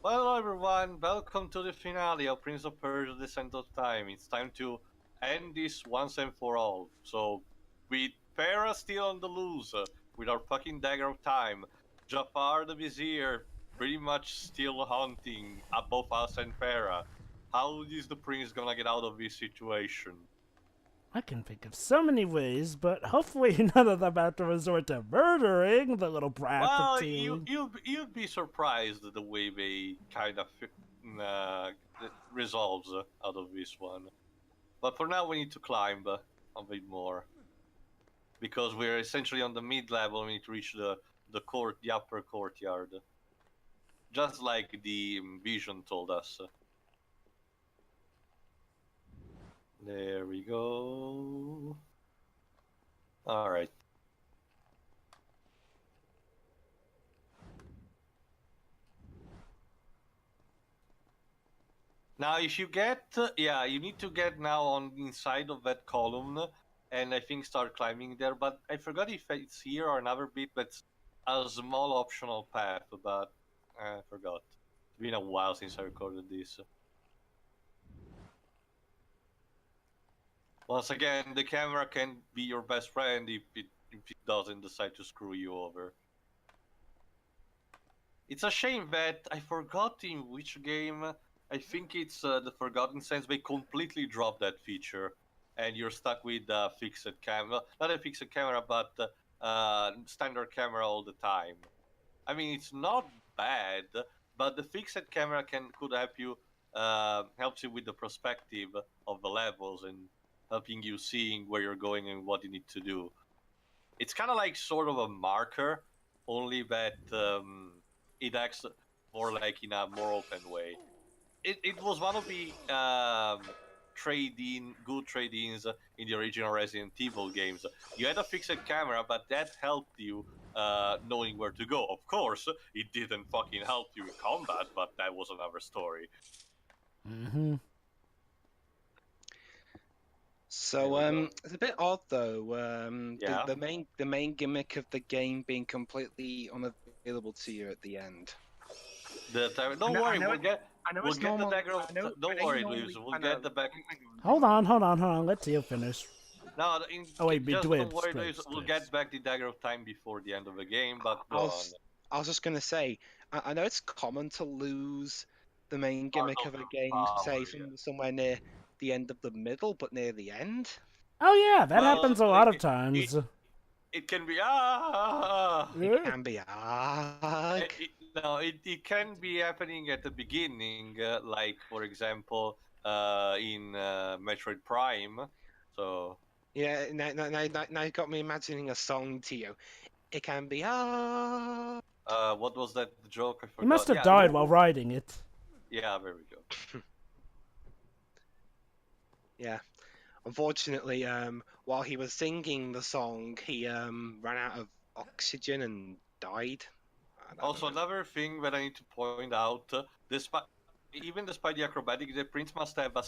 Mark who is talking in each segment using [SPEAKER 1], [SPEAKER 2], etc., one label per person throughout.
[SPEAKER 1] Hello everyone, welcome to the finale of Prince of Persia: Descent of Time. It's time to end this once and for all. So, with Farah still on the loose, with our fucking dagger of time, Jafar the Vizier pretty much still hunting both us and Farah. How is the prince gonna get out of this situation?
[SPEAKER 2] I can think of so many ways, but hopefully none of them have to resort to murdering the little brat
[SPEAKER 1] Well,
[SPEAKER 2] patootie.
[SPEAKER 1] you'd be surprised the way they kind of uh, resolves out of this one. But for now, we need to climb a bit more because we're essentially on the mid level. We need to reach the upper courtyard, just like the vision told us. There we go. All right. Now, if you get, yeah, you need to get now on the inside of that column, and I think start climbing there. But I forgot if it's here or another bit. That's a small optional path, but I forgot. It's been a while since I recorded this. Once again, the camera can be your best friend if it doesn't decide to screw you over. It's a shame that I forgot in which game. I think it's the Forgotten Sands. They completely dropped that feature, and you're stuck with a fixed camera. Not a fixed camera, but standard camera all the time. I mean, it's not bad, but the fixed camera could help you helps you with the perspective of the levels and helping you seeing where you're going and what you need to do. It's kind of like sort of a marker, only that it acts more like in a more open way. It was one of the good trade-ins in the original Resident Evil games. You had a fixed camera, but that helped you knowing where to go. Of course, it didn't fucking help you in combat, but that was another story.
[SPEAKER 2] Mm-hmm.
[SPEAKER 3] So it's a bit odd though.
[SPEAKER 1] Yeah.
[SPEAKER 3] The main gimmick of the game being completely unavailable to you at the end.
[SPEAKER 1] Don't
[SPEAKER 3] I
[SPEAKER 1] worry,
[SPEAKER 3] know
[SPEAKER 1] we'll
[SPEAKER 3] it's
[SPEAKER 1] get the
[SPEAKER 3] normal.
[SPEAKER 1] dagger of.
[SPEAKER 3] I know.
[SPEAKER 1] Don't worry, Luis. We'll get the back.
[SPEAKER 2] Hold on. Let Teal finish.
[SPEAKER 1] No,
[SPEAKER 2] Oh wait,
[SPEAKER 1] just don't worry,
[SPEAKER 2] Dwibs,
[SPEAKER 1] Luis. We'll get back the dagger of time before the end of the game. But
[SPEAKER 3] I
[SPEAKER 1] go on.
[SPEAKER 3] was just gonna say. I know it's common to lose the main
[SPEAKER 1] Part
[SPEAKER 3] gimmick
[SPEAKER 1] of
[SPEAKER 3] of a
[SPEAKER 1] the
[SPEAKER 3] game, say
[SPEAKER 1] power, yeah.
[SPEAKER 3] somewhere near the end of the middle, but near the end.
[SPEAKER 2] Oh yeah, that
[SPEAKER 1] Well,
[SPEAKER 2] happens a lot of times.
[SPEAKER 1] it can be
[SPEAKER 3] It can be arg.
[SPEAKER 1] no, it can be happening at the beginning, like for example, in Metroid Prime. So
[SPEAKER 3] Yeah, now you got me imagining a song to you. It can be arg.
[SPEAKER 1] what was that joke? I
[SPEAKER 2] He must
[SPEAKER 1] forgot.
[SPEAKER 2] have
[SPEAKER 1] Yeah,
[SPEAKER 2] died while riding it.
[SPEAKER 1] yeah, there we go.
[SPEAKER 3] Yeah. Unfortunately, while he was singing the song, he ran out of oxygen and died. I don't
[SPEAKER 1] Also,
[SPEAKER 3] know.
[SPEAKER 1] another thing that I need to point out, despite the acrobatic, the prince must have the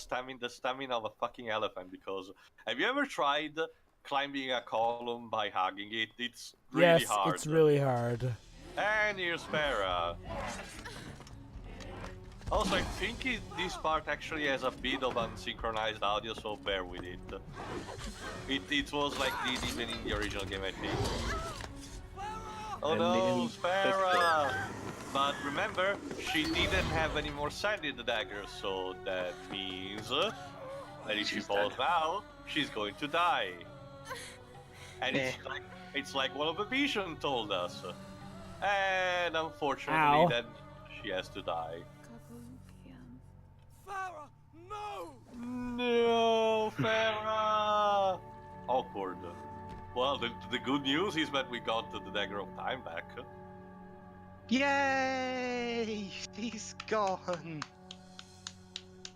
[SPEAKER 1] stamina of a fucking elephant. Because have you ever tried climbing a column by hugging it? It's really
[SPEAKER 2] Yes,
[SPEAKER 1] hard.
[SPEAKER 2] it's really hard.
[SPEAKER 1] And here's Farah. Also, I think this part actually has a bit of unsynchronized audio, so bear with it. It was like this even in the original game, I think. Oh
[SPEAKER 3] And
[SPEAKER 1] no,
[SPEAKER 3] in
[SPEAKER 1] Farah! But remember, she didn't have any more sand in the dagger, so that means that if she
[SPEAKER 3] She's
[SPEAKER 1] falls
[SPEAKER 3] dead.
[SPEAKER 1] now, she's going to die. And
[SPEAKER 3] Eh.
[SPEAKER 1] it's like one of the vision told us. And unfortunately,
[SPEAKER 2] Ow.
[SPEAKER 1] then she has to die.
[SPEAKER 4] Farah, no!
[SPEAKER 1] No, Farah! Awkward. Well, the good news is that we got the dagger of time back.
[SPEAKER 3] Yay! He's gone.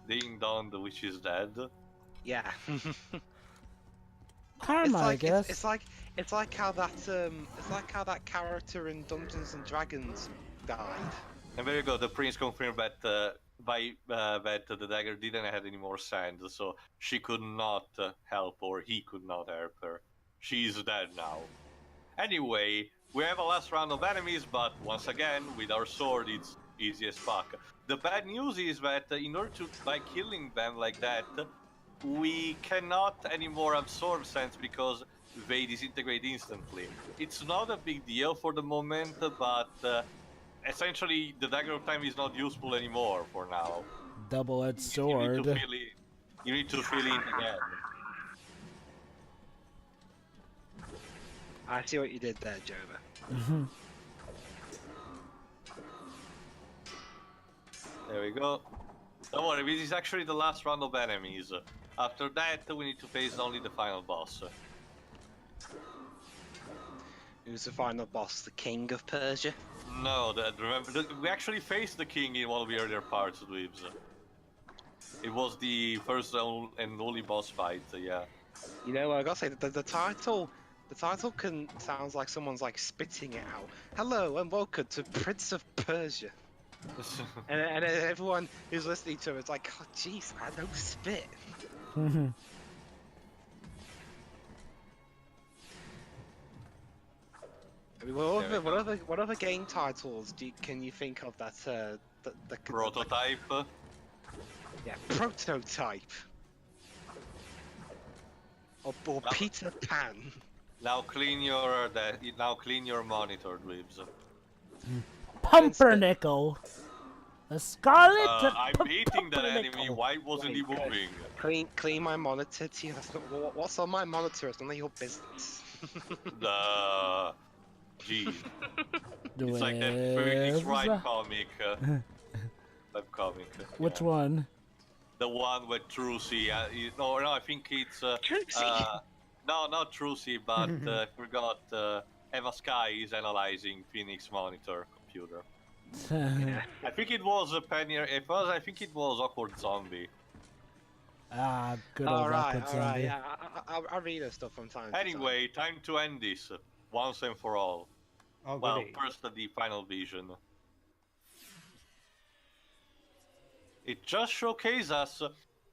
[SPEAKER 1] Ding dong, the witch is dead.
[SPEAKER 3] Yeah.
[SPEAKER 2] Karma, I guess.
[SPEAKER 3] It's like how that character in Dungeons and Dragons died.
[SPEAKER 1] And there you go. The prince confirmed that that the dagger didn't have any more sand, so she could not help, or he could not help her. She's dead now. Anyway, we have a last round of enemies, but once again, with our sword, it's easy as fuck. The bad news is that in order to, by killing them like that, we cannot anymore absorb sense because they disintegrate instantly. It's not a big deal for the moment, but essentially the dagger of time is not useful anymore for now.
[SPEAKER 2] Double-edged
[SPEAKER 1] You need to
[SPEAKER 2] sword.
[SPEAKER 1] fill it. You need to fill in again.
[SPEAKER 3] I see what you did there, Jova.
[SPEAKER 1] There we go. Don't worry, this is actually the last round of enemies. After that, we need to face only the final boss.
[SPEAKER 3] Who's the final boss? The king of Persia?
[SPEAKER 1] No, remember, we actually faced the king in one of the earlier parts of Dweebs. It was the first and only boss fight, yeah.
[SPEAKER 3] You know, I gotta say, the title sounds like someone's like spitting it out. Hello and welcome to Prince of Persia. and everyone who's listening to it is like, oh jeez, man, no spit. I mean, what other game titles can you think of that the
[SPEAKER 1] Prototype.
[SPEAKER 3] Yeah, Prototype. Or Peter Pan.
[SPEAKER 1] Now clean your monitor, Dweebs.
[SPEAKER 2] Pumpernickel. The Scarlet
[SPEAKER 1] I'm hitting that enemy.
[SPEAKER 2] Pumpernickel.
[SPEAKER 1] Why wasn't he moving?
[SPEAKER 3] Clean my monitor, T. That's not what's on my monitor. It's none of your business.
[SPEAKER 1] Jeez. It's like that Phoenix Wright comic. Webcomic.
[SPEAKER 2] Which one?
[SPEAKER 1] The one with Trucy. No, I think it's.
[SPEAKER 3] Trucy?
[SPEAKER 1] No, not Trucy, but I forgot. Emma Sky is analyzing Phoenix monitor computer.
[SPEAKER 3] Yeah.
[SPEAKER 1] I think it was a Penny. I think it was Awkward Zombie.
[SPEAKER 2] Ah, good old Awkward Zombie.
[SPEAKER 3] Yeah, I'll read her stuff from time to time.
[SPEAKER 1] Anyway, time to end this once and for all.
[SPEAKER 4] Oh,
[SPEAKER 1] Well,
[SPEAKER 4] goody.
[SPEAKER 1] first the final vision. It just showcases us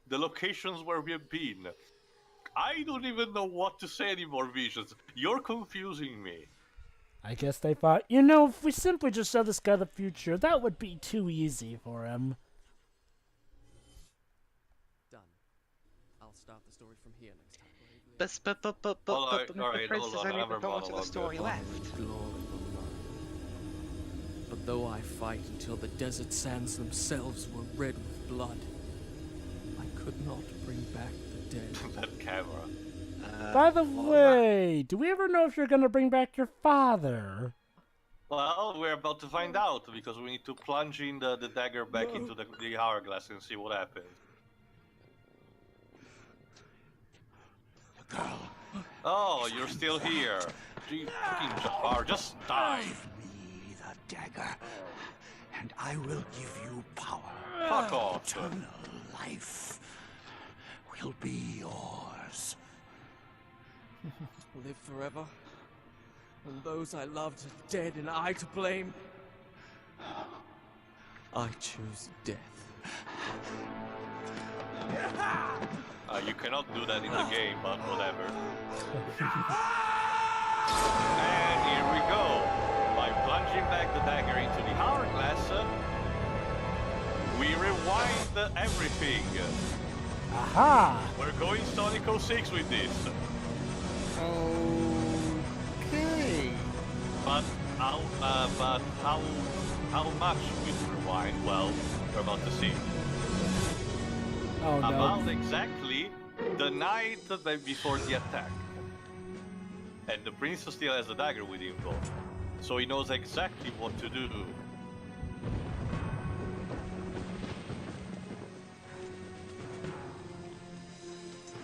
[SPEAKER 1] the locations where we have been. I don't even know what to say anymore, Visions. You're confusing me.
[SPEAKER 2] I guess they thought, you know, if we simply just show this guy the future, that would be too easy for him.
[SPEAKER 5] Done. I'll start the story from here next time.
[SPEAKER 3] But
[SPEAKER 1] Alright,
[SPEAKER 3] the prince has
[SPEAKER 1] hold on,
[SPEAKER 3] only
[SPEAKER 1] another
[SPEAKER 3] got much of the
[SPEAKER 1] monologue,
[SPEAKER 3] story
[SPEAKER 1] go.
[SPEAKER 3] left.
[SPEAKER 5] Glory will run. But though I fight until the desert sands themselves were red with blood, I could not bring back the dead.
[SPEAKER 1] That camera.
[SPEAKER 2] By the way, do we ever know if you're gonna bring back your father?
[SPEAKER 1] Well, we're about to find out, because we need to plunge in the dagger back into the hourglass and see what happens. Oh, you're still here. Gee, fucking Jafar, just die.
[SPEAKER 6] Give me the dagger, and I will give you power.
[SPEAKER 1] Fuck off.
[SPEAKER 6] Eternal life will be yours.
[SPEAKER 5] Live forever? And those I loved are dead and I to blame? I choose death.
[SPEAKER 1] You cannot do that in the game, but whatever. And here we go. By plunging back the dagger into the hourglass, we rewind everything.
[SPEAKER 2] Aha!
[SPEAKER 1] We're going Sonic 06 with this.
[SPEAKER 4] Okay.
[SPEAKER 1] But how much we rewind? Well, we're about to see.
[SPEAKER 2] Oh no.
[SPEAKER 1] About exactly the night before the attack. And the prince still has the dagger with him though. So he knows exactly what to do.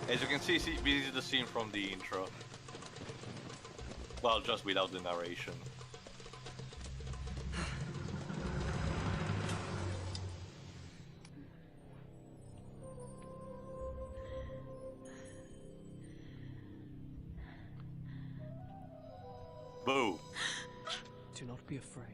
[SPEAKER 1] As you can see, this is the scene from the intro. Well, just without the narration. Boo.
[SPEAKER 5] Do not be afraid.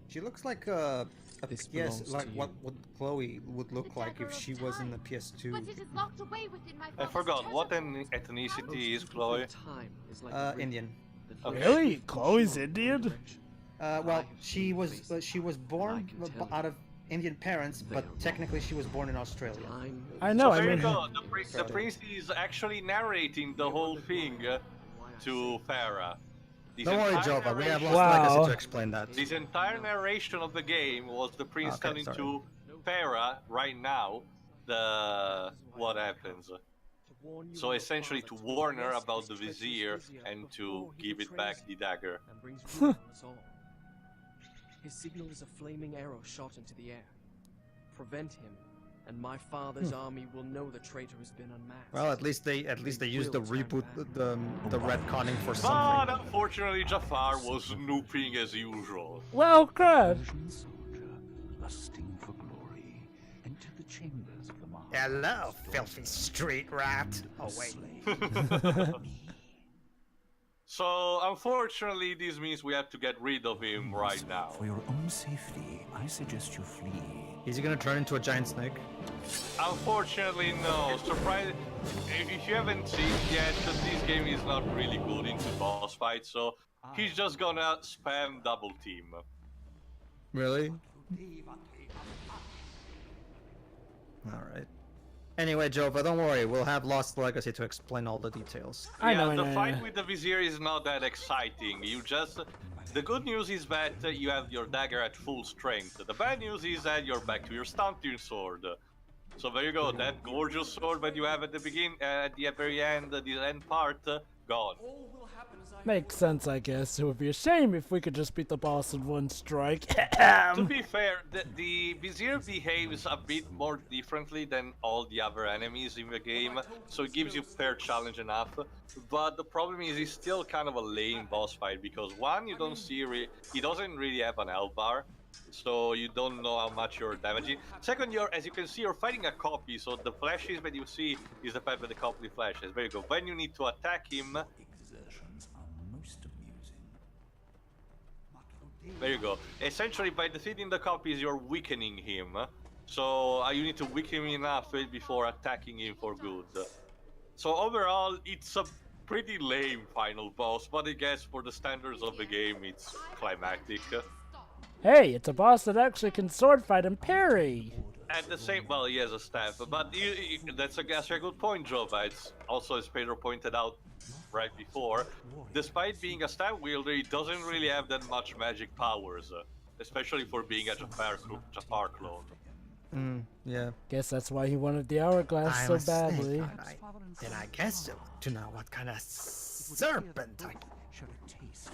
[SPEAKER 4] She looks like a
[SPEAKER 5] This
[SPEAKER 4] PS,
[SPEAKER 5] belongs
[SPEAKER 4] like
[SPEAKER 5] to
[SPEAKER 4] what
[SPEAKER 5] you.
[SPEAKER 4] would Chloe would look like if she was in the PS2.
[SPEAKER 7] But it is locked away within my
[SPEAKER 1] I
[SPEAKER 7] father's
[SPEAKER 1] forgot, what
[SPEAKER 7] treasure.
[SPEAKER 1] ethnicity is Chloe?
[SPEAKER 5] Time is like a river
[SPEAKER 4] Indian.
[SPEAKER 5] that
[SPEAKER 1] Okay.
[SPEAKER 5] flows
[SPEAKER 2] Really?
[SPEAKER 5] from
[SPEAKER 2] Chloe's
[SPEAKER 5] shore to
[SPEAKER 2] Indian?
[SPEAKER 5] direction.
[SPEAKER 4] Well, she was born
[SPEAKER 5] I can tell
[SPEAKER 4] out of Indian parents, but technically she was born in Australia.
[SPEAKER 2] I know.
[SPEAKER 1] So
[SPEAKER 2] I
[SPEAKER 1] there you
[SPEAKER 2] mean,
[SPEAKER 1] go. The prince is actually narrating the whole thing to Farah. This
[SPEAKER 4] Don't worry,
[SPEAKER 1] entire
[SPEAKER 4] Jova. We have
[SPEAKER 1] narration-
[SPEAKER 4] Lost Legacy
[SPEAKER 2] Wow.
[SPEAKER 4] to explain that.
[SPEAKER 1] This entire narration of the game was the prince
[SPEAKER 4] Okay,
[SPEAKER 1] telling
[SPEAKER 4] sorry.
[SPEAKER 1] to Farah right now what happens. So essentially to warn her about the Vizier and to give it back the dagger.
[SPEAKER 5] And brings ruin on us all. His signal is a flaming arrow shot into the air. Prevent him, and my father's army will know the traitor has been unmasked.
[SPEAKER 4] Well, at least they used the reboot, the retconning for
[SPEAKER 1] But
[SPEAKER 4] something.
[SPEAKER 1] unfortunately Jafar was snooping as usual.
[SPEAKER 2] well, crud.
[SPEAKER 6] Persian soldier, lusting for glory, enter the chambers of the master.
[SPEAKER 4] Hello, filthy street rat. Oh wait.
[SPEAKER 1] So unfortunately this means we have to get rid of him right now.
[SPEAKER 6] For your own safety, I suggest you flee.
[SPEAKER 4] Is he gonna turn into a giant snake?
[SPEAKER 1] Unfortunately, no. Surprise! If you haven't seen yet, this game is not really good into boss fights, so he's just gonna spam double team.
[SPEAKER 4] Really? Alright. Anyway, Jova, don't worry. We'll have Lost Legacy to explain all the details.
[SPEAKER 2] I know. I
[SPEAKER 1] the
[SPEAKER 2] know.
[SPEAKER 1] fight with the Vizier is not that exciting. The good news is that you have your dagger at full strength. The bad news is that you're back to your stunting sword. So there you go. That gorgeous sword that you have at the beginning, at the very end, the end part, gone.
[SPEAKER 2] Makes sense, I guess. It would be a shame if we could just beat the boss in one strike.
[SPEAKER 1] To be fair, the Vizier behaves a bit more differently than all the other enemies in the game, so it gives you fair challenge enough. But the problem is, it's still kind of a lame boss fight because one, you don't see he doesn't really have an health bar, so you don't know how much you're damaging. Second, as you can see, you're fighting a copy, so the flashes that you see is the fact that the copy flashes. There you go. When you need to attack him.
[SPEAKER 6] Exertions are most amusing.
[SPEAKER 1] There you go. Essentially, by defeating the copies, you're weakening him. So you need to weaken him enough before attacking him for good. So overall, it's a pretty lame final boss, but I guess for the standards of the game, it's climactic.
[SPEAKER 2] Hey, it's a boss that actually can sword fight and parry.
[SPEAKER 1] At the same, well, he has a staff, but that's a good point, Jova. It's also, as Pedro pointed out right before, despite being a staff wielder, he doesn't really have that much magic powers, especially for being a Jafar clone.
[SPEAKER 4] Yeah.
[SPEAKER 2] Guess that's why he wanted the hourglass so badly.
[SPEAKER 4] Then I guess to know what kind of serpent I...
[SPEAKER 6] Shall a taste for ease.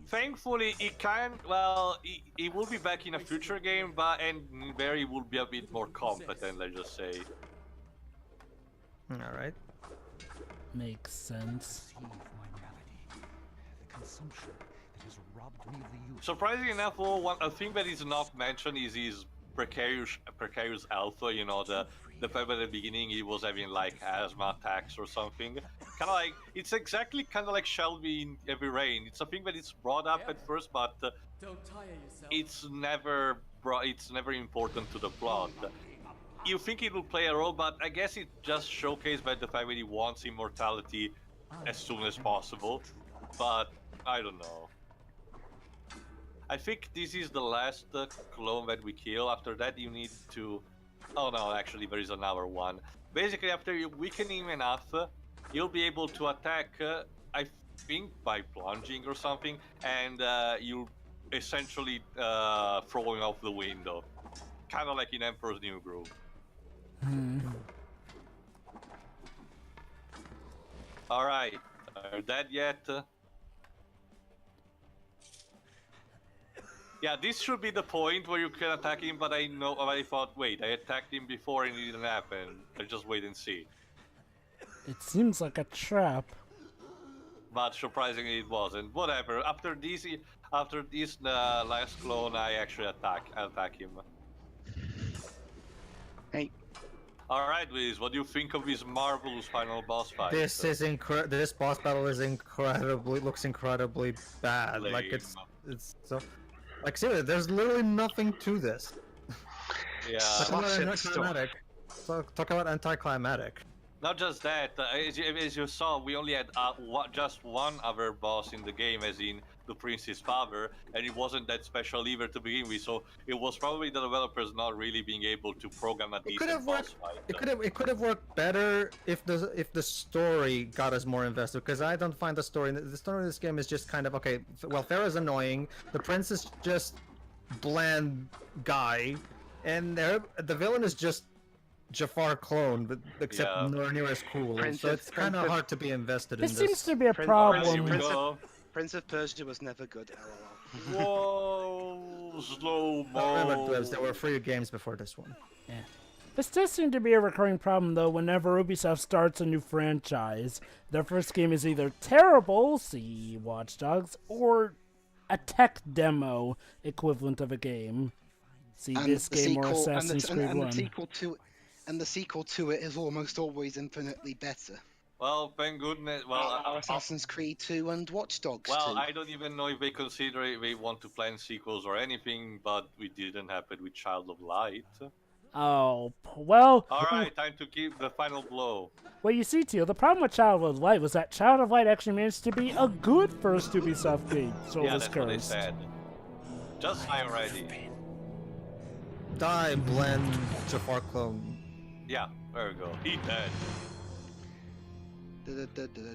[SPEAKER 1] Thankfully, he will be back in a future game, and there he will be a bit more competent, let's just say.
[SPEAKER 4] Alright.
[SPEAKER 2] Makes sense.
[SPEAKER 6] Receive my malady, the consumption that has robbed me of the youth.
[SPEAKER 1] Surprisingly enough, a thing that is not mentioned is his precarious alpha. You know, the fact that at the beginning he was having like asthma attacks or something. Kind of like, it's exactly kind of like Shelby in Heavy Rain. It's a thing that is brought up at first, but
[SPEAKER 5] Don't tire yourself.
[SPEAKER 1] it's never important to the plot. You think it will play a role, but I guess it just showcased by the fact that he wants immortality as soon as possible. But I don't know. I think this is the last clone that we kill. After that, you need to. Oh no, actually, there is another one. Basically, after you weaken him enough, you'll be able to attack. I think by plunging or something, and you essentially throw him off the window, kind of like in Emperor's New Groove. All right, are dead yet? Yeah, this should be the point where you can attack him, but I thought, wait, I attacked him before and it didn't happen. I'll just wait and see.
[SPEAKER 2] It seems like a trap.
[SPEAKER 1] But surprisingly, it wasn't. Whatever. After this last clone, I actually attack him.
[SPEAKER 3] Hey.
[SPEAKER 1] All right, Wiz, what do you think of this marvelous final boss fight?
[SPEAKER 4] This is this boss battle is looks incredibly bad.
[SPEAKER 1] Lame.
[SPEAKER 4] Like it's so, like seriously, there's literally nothing to this.
[SPEAKER 1] Yeah.
[SPEAKER 3] Slash it,
[SPEAKER 4] Talk about anticlimactic.
[SPEAKER 1] Not just that, as you saw, we only had just one other boss in the game, as in the prince's father, and it wasn't that special either to begin with. So it was probably the developers not really being able to program a
[SPEAKER 4] It could
[SPEAKER 1] decent
[SPEAKER 4] have
[SPEAKER 1] boss
[SPEAKER 4] worked.
[SPEAKER 1] fight.
[SPEAKER 4] It could have worked better if the story got us more invested. Because I don't find the story of this game is just kind of okay. Well, Farah's annoying. The prince is just bland guy, and the villain is just Jafar clone, but except
[SPEAKER 1] Yeah.
[SPEAKER 4] nowhere near as cool. So
[SPEAKER 3] Princess-
[SPEAKER 4] it's kind of
[SPEAKER 3] Princess-
[SPEAKER 4] hard to be invested
[SPEAKER 2] This
[SPEAKER 4] in
[SPEAKER 2] seems
[SPEAKER 4] this.
[SPEAKER 2] to be a
[SPEAKER 3] Prince-
[SPEAKER 1] Alright, here we
[SPEAKER 2] problem.
[SPEAKER 1] go.
[SPEAKER 3] Prince of Persia was never good. LOL.
[SPEAKER 1] Whoa, slow
[SPEAKER 4] Remember,
[SPEAKER 1] mo.
[SPEAKER 4] Dwebs, there were free games before this one.
[SPEAKER 2] This does seem to be a recurring problem, though, whenever Ubisoft starts a new franchise. Their first game is either terrible, see Watch Dogs, or a tech demo equivalent of a game. See this game or Assassin's Creed 1.
[SPEAKER 7] And the sequel to it is almost always infinitely better.
[SPEAKER 1] Well, thank goodness. Well,
[SPEAKER 7] Assassin's Creed 2 and Watch Dogs
[SPEAKER 1] well,
[SPEAKER 7] 2.
[SPEAKER 1] I don't even know if they consider it, they want to plan sequels or anything, but it didn't happen with Child of Light.
[SPEAKER 2] Oh, well,
[SPEAKER 1] Alright, time to give the final blow.
[SPEAKER 2] well, you see, Teal, the problem with Child of Light was that Child of Light actually managed to be a good first Ubisoft game. So
[SPEAKER 1] Yeah,
[SPEAKER 2] was
[SPEAKER 1] that's what they
[SPEAKER 2] cursed.
[SPEAKER 1] said. Just die already.
[SPEAKER 4] Die, blend, Jafar clone.
[SPEAKER 1] Yeah, there we go. He dead.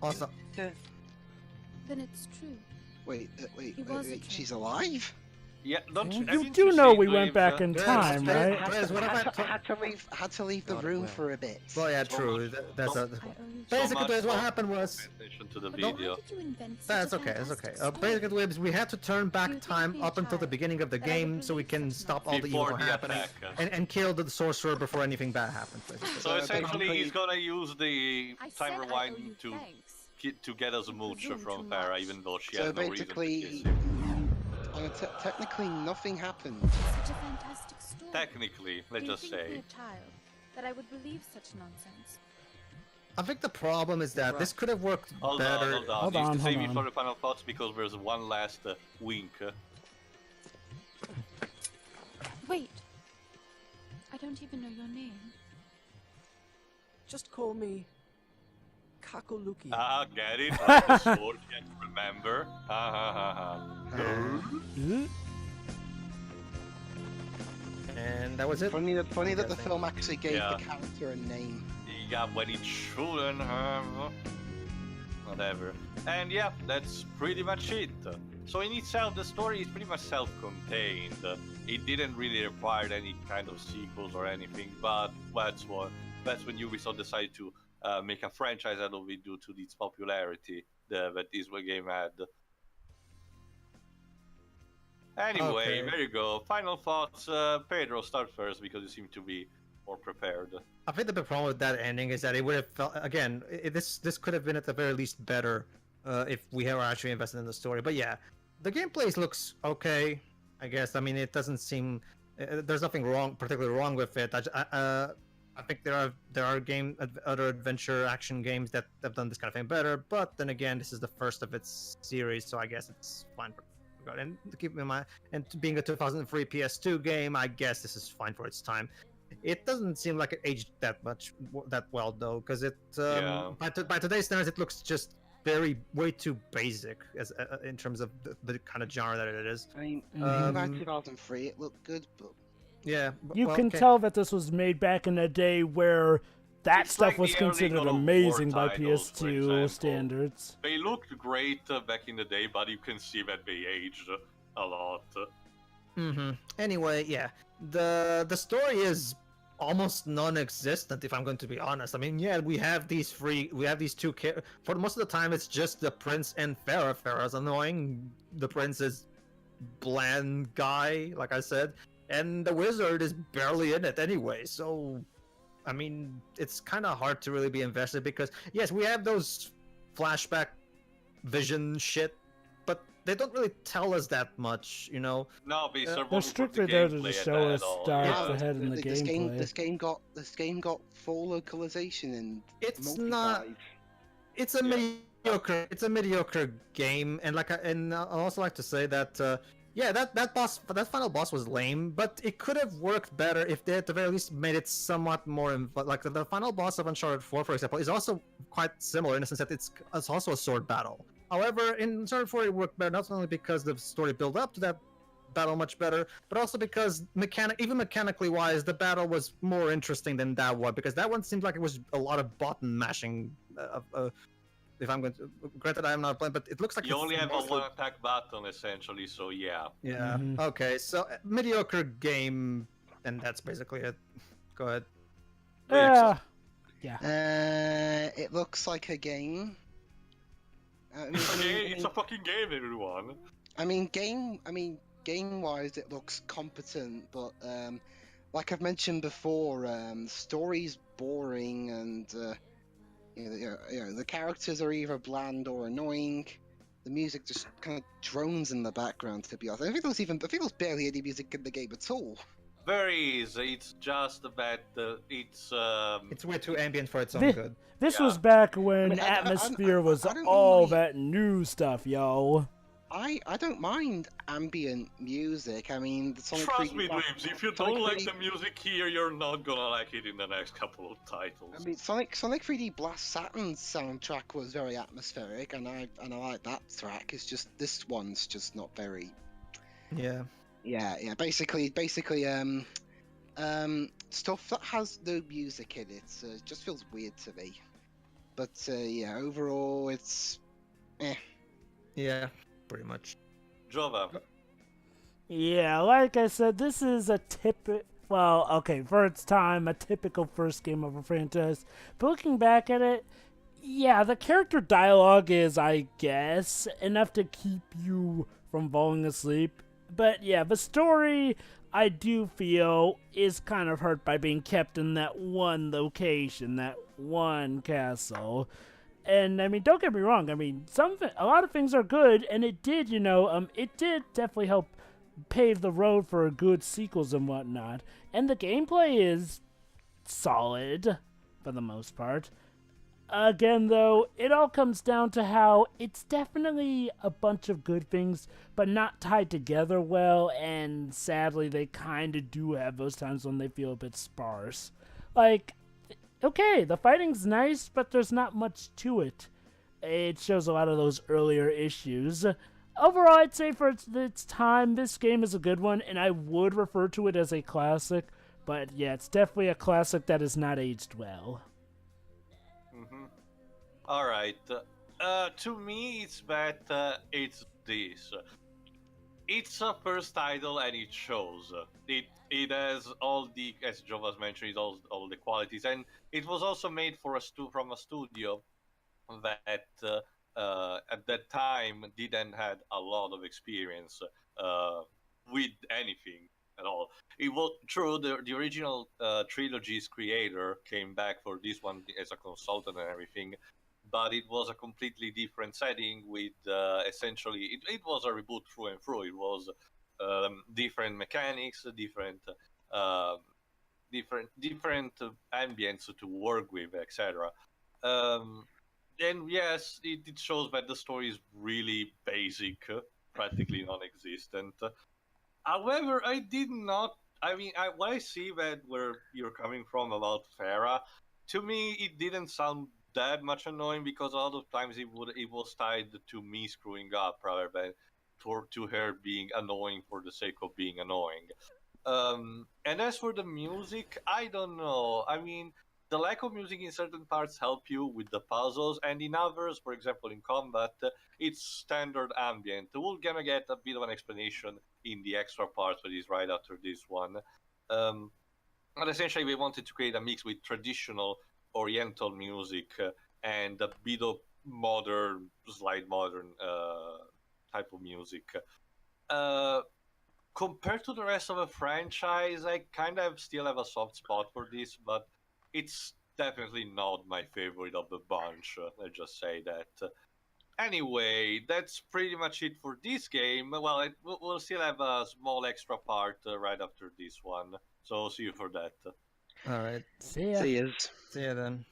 [SPEAKER 4] Also,
[SPEAKER 8] Then it's true.
[SPEAKER 7] Wait,
[SPEAKER 8] He was a
[SPEAKER 7] wait,
[SPEAKER 8] traitor.
[SPEAKER 7] she's alive?
[SPEAKER 1] Yeah, don't
[SPEAKER 2] You
[SPEAKER 1] haven't
[SPEAKER 2] do know
[SPEAKER 1] seen
[SPEAKER 2] we went
[SPEAKER 1] Dwayne's,
[SPEAKER 2] back in
[SPEAKER 4] Yes,
[SPEAKER 2] time,
[SPEAKER 4] yes,
[SPEAKER 2] right?
[SPEAKER 4] yes. What have I
[SPEAKER 7] Had to leave the room for a bit.
[SPEAKER 4] well, yeah,
[SPEAKER 1] So
[SPEAKER 4] true.
[SPEAKER 1] much-
[SPEAKER 4] That's
[SPEAKER 1] so-
[SPEAKER 4] a.
[SPEAKER 8] I owe you.
[SPEAKER 4] Basically,
[SPEAKER 1] much
[SPEAKER 4] Dwebs, what
[SPEAKER 1] for-
[SPEAKER 4] happened was.
[SPEAKER 1] Pay attention to the
[SPEAKER 8] But why
[SPEAKER 1] video.
[SPEAKER 8] did you invent such
[SPEAKER 4] That's
[SPEAKER 8] a
[SPEAKER 4] okay, that's okay.
[SPEAKER 8] fantastic story?
[SPEAKER 4] Basically, Dwebs, we had to turn back
[SPEAKER 8] You
[SPEAKER 4] time
[SPEAKER 8] think me a
[SPEAKER 4] up until the
[SPEAKER 8] child,
[SPEAKER 4] beginning of the
[SPEAKER 8] that I would
[SPEAKER 4] game so we
[SPEAKER 8] believe
[SPEAKER 4] can
[SPEAKER 8] such
[SPEAKER 4] stop all the
[SPEAKER 1] Before
[SPEAKER 4] evil
[SPEAKER 1] the
[SPEAKER 4] happening
[SPEAKER 1] attack.
[SPEAKER 4] and kill the sorcerer before anything bad happens. Basically.
[SPEAKER 1] So essentially,
[SPEAKER 7] basically-
[SPEAKER 1] he's gonna use the
[SPEAKER 8] I said
[SPEAKER 1] time
[SPEAKER 8] I owe
[SPEAKER 1] rewind
[SPEAKER 8] you
[SPEAKER 1] to
[SPEAKER 8] thanks.
[SPEAKER 1] to get us a mooch
[SPEAKER 8] presume
[SPEAKER 1] from
[SPEAKER 8] too
[SPEAKER 1] Farah,
[SPEAKER 8] much.
[SPEAKER 1] even though she
[SPEAKER 7] So
[SPEAKER 1] has no reason to
[SPEAKER 7] basically,
[SPEAKER 1] kiss him.
[SPEAKER 7] technically nothing happened.
[SPEAKER 8] Such a fantastic story.
[SPEAKER 1] Technically, let's
[SPEAKER 8] Do you
[SPEAKER 1] just
[SPEAKER 8] think me
[SPEAKER 1] say.
[SPEAKER 8] a child that I would believe such nonsense?
[SPEAKER 4] I think the problem is that this could have worked
[SPEAKER 1] Hold
[SPEAKER 4] better.
[SPEAKER 1] on.
[SPEAKER 2] Hold
[SPEAKER 1] You
[SPEAKER 2] on,
[SPEAKER 1] should save
[SPEAKER 2] hold
[SPEAKER 1] it for
[SPEAKER 2] on.
[SPEAKER 1] the final thoughts because there's one last wink.
[SPEAKER 8] Wait. I don't even know your name.
[SPEAKER 5] Just call me Kakoluki.
[SPEAKER 1] Ah, get it? Like the sword, can't remember. Ha ha ha ha.
[SPEAKER 4] And that was it.
[SPEAKER 7] Funny that the
[SPEAKER 4] Guessing.
[SPEAKER 7] film actually gave
[SPEAKER 1] Yeah.
[SPEAKER 7] the character a name.
[SPEAKER 1] Yeah, when it shouldn't have. Whatever. And yeah, that's pretty much it. So in itself, the story is pretty much self-contained. It didn't really require any kind of sequels or anything, but that's when Ubisoft decided to make a franchise out of it due to its popularity that this game had. Anyway,
[SPEAKER 4] Okay.
[SPEAKER 1] there you go. Final thoughts. Pedro, start first because you seem to be more prepared.
[SPEAKER 4] I think the big problem with that ending is that it would have felt again. This could have been at the very least better if we were actually invested in the story. But yeah, the gameplay looks okay. I guess. I mean, it doesn't seem. There's nothing particularly wrong with it. I think there are other adventure action games that have done this kind of thing better. But then again, this is the first of its series, so I guess it's fine. And keep in mind, and being a 2003 PS2 game, I guess this is fine for its time. It doesn't seem like it aged that well though, because it by today's standards it looks just way too basic as in terms of the kind of genre that it is.
[SPEAKER 7] I mean,
[SPEAKER 2] Um,
[SPEAKER 7] back in 2003, it looked good, but
[SPEAKER 4] Yeah,
[SPEAKER 2] You
[SPEAKER 4] well,
[SPEAKER 2] can
[SPEAKER 4] okay.
[SPEAKER 2] tell that this was made back in a day where that
[SPEAKER 1] It's
[SPEAKER 2] stuff
[SPEAKER 1] like
[SPEAKER 2] was
[SPEAKER 1] the early
[SPEAKER 2] considered
[SPEAKER 1] God of War
[SPEAKER 2] amazing by
[SPEAKER 1] titles, for
[SPEAKER 2] PS2
[SPEAKER 1] example.
[SPEAKER 2] standards.
[SPEAKER 1] They looked great back in the day, but you can see that they aged a lot.
[SPEAKER 4] Anyway, yeah, the story is almost non-existent if I'm going to be honest. I mean, yeah, we have these two for most of the time it's just the prince and Farah. Farah's annoying, the prince is bland guy, like I said, and the wizard is barely in it anyway. So, I mean, it's kind of hard to really be invested because yes, we have those flashback vision shit, but they don't really tell us that much, you know.
[SPEAKER 1] No, they
[SPEAKER 2] They're
[SPEAKER 1] won't put
[SPEAKER 2] strictly
[SPEAKER 1] the
[SPEAKER 2] there to
[SPEAKER 1] gameplay
[SPEAKER 2] just
[SPEAKER 1] at
[SPEAKER 2] show
[SPEAKER 1] that
[SPEAKER 2] us
[SPEAKER 1] at all,
[SPEAKER 2] stuff
[SPEAKER 1] yeah.
[SPEAKER 2] ahead in the gameplay.
[SPEAKER 7] This game got full localization and
[SPEAKER 4] It's
[SPEAKER 7] multi-buy.
[SPEAKER 4] not. It's a mediocre game, and I'd also like to say that Yeah, that final boss was lame, but it could have worked better if they at the very least made it somewhat more like the final boss of Uncharted 4, for example, is also quite similar in the sense that it's also a sword battle. However, in Uncharted 4 it worked better not only because the story built up to that battle much better, but also because even mechanically wise, the battle was more interesting than that one, because that one seemed like it was a lot of button mashing. If I'm going to, granted, I am not playing, but it looks like
[SPEAKER 1] You
[SPEAKER 4] it's
[SPEAKER 1] only have a
[SPEAKER 4] mostly...
[SPEAKER 1] one-attack button essentially, so yeah.
[SPEAKER 4] Yeah.
[SPEAKER 2] Mhm.
[SPEAKER 4] Okay. So mediocre game, and that's basically it. Go ahead.
[SPEAKER 2] Yeah.
[SPEAKER 7] It looks like a game.
[SPEAKER 1] It's a fucking game, everyone.
[SPEAKER 7] Game-wise, it looks competent, but like I've mentioned before, the story's boring, and the characters are either bland or annoying. The music just kind of drones in the background. To be honest, I think there's barely any music in the game at all.
[SPEAKER 1] Very easy. It's just that
[SPEAKER 4] It's way too ambient for its own
[SPEAKER 2] Thi-
[SPEAKER 4] good.
[SPEAKER 2] This
[SPEAKER 1] Yeah.
[SPEAKER 2] was back when
[SPEAKER 7] I mean,
[SPEAKER 2] Atmosphere was
[SPEAKER 7] I don't
[SPEAKER 2] all
[SPEAKER 7] mind.
[SPEAKER 2] that new stuff, yo.
[SPEAKER 7] I don't mind ambient music. I mean, the Sonic
[SPEAKER 1] Trust
[SPEAKER 7] 3D
[SPEAKER 1] me,
[SPEAKER 7] Blast-
[SPEAKER 1] Dreams, if you
[SPEAKER 7] Sonic
[SPEAKER 1] don't like
[SPEAKER 7] 3D
[SPEAKER 1] the music here, you're not gonna like it in the next couple of titles.
[SPEAKER 7] I mean, Sonic 3D Blast Saturn's soundtrack was very atmospheric, and I like that track. It's just this one's just not very.
[SPEAKER 4] Yeah.
[SPEAKER 7] Yeah. Basically, stuff that has no music in it just feels weird to me. But yeah, overall, it's
[SPEAKER 4] Yeah. Pretty much.
[SPEAKER 1] Jova.
[SPEAKER 2] Yeah, like I said, this is a for its time, a typical first game of a franchise. But looking back at it, yeah, the character dialogue is, I guess, enough to keep you from falling asleep. But yeah, the story, I do feel, is kind of hurt by being kept in that one location, that one castle. And I mean, don't get me wrong. I mean, a lot of things are good, and it did, it did definitely help pave the road for good sequels and whatnot. And the gameplay is solid for the most part. Again, though, it all comes down to how it's definitely a bunch of good things, but not tied together well, and sadly, they kind of do have those times when they feel a bit sparse. Like, okay, the fighting's nice, but there's not much to it. It shows a lot of those earlier issues. Overall, I'd say for its time, this game is a good one, and I would refer to it as a classic. But yeah, it's definitely a classic that has not aged well.
[SPEAKER 1] All right. To me, it's that it's this. It's a first title, and it shows. It has all the, as Joe was mentioning, all the qualities, and it was also made from a studio that at that time didn't had a lot of experience with anything at all. It was true. The original trilogy's creator came back for this one as a consultant and everything, but it was a completely different setting with essentially it was a reboot through and through. It was different mechanics, different ambience to work with, etc. And yes, it shows that the story is really basic, practically non-existent. However, I did not. I mean, when I see that where you're coming from about Farah, to me it didn't sound that much annoying, because a lot of times it was tied to me screwing up rather than to her being annoying for the sake of being annoying. And as for the music, I don't know. I mean, the lack of music in certain parts help you with the puzzles, and in others, for example, in combat, it's standard ambient. We're gonna get a bit of an explanation in the extra parts, that is right after this one. But essentially, we wanted to create a mix with traditional Oriental music and a bit of modern, slight modern type of music. Compared to the rest of the franchise, I kind of still have a soft spot for this, but it's definitely not my favorite of the bunch. Let's just say that. Anyway, that's pretty much it for this game. Well, we'll still have a small extra part right after this one, so see you for that.
[SPEAKER 4] All right.
[SPEAKER 2] See ya.
[SPEAKER 7] see is.
[SPEAKER 4] See ya then.